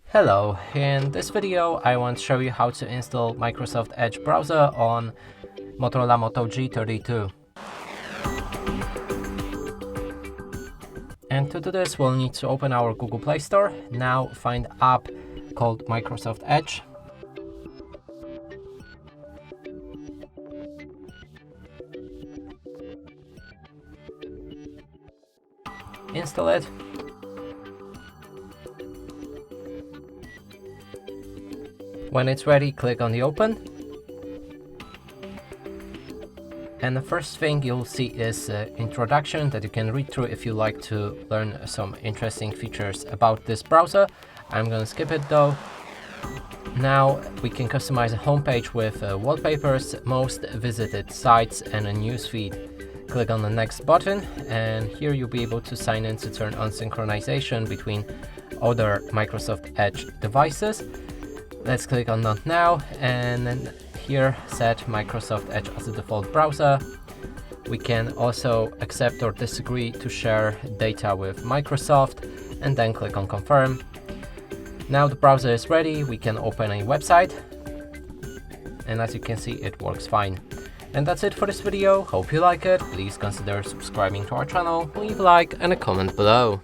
Hello, in this video I want to show you how to install Microsoft Edge browser on Motorola Moto G32. And to do this we'll need to open our Google Play Store. Now find app called Microsoft Edge. Install it. When it's ready, click on the open. And the first thing you'll see is introduction that you can read through if you like to learn some interesting features about this browser. I'm gonna skip it though. Now we can customize a homepage with wallpapers, most visited sites and a newsfeed. Click on the next button and here you'll be able to sign in to turn on synchronization between other Microsoft Edge devices. Let's click on Not Now and then here set Microsoft Edge as the default browser. We can also accept or disagree to share data with Microsoft and then click on Confirm. Now the browser is ready, we can open a website and as you can see it works fine. And that's it for this video. Hope you like it. Please consider subscribing to our channel, leave a like and a comment below.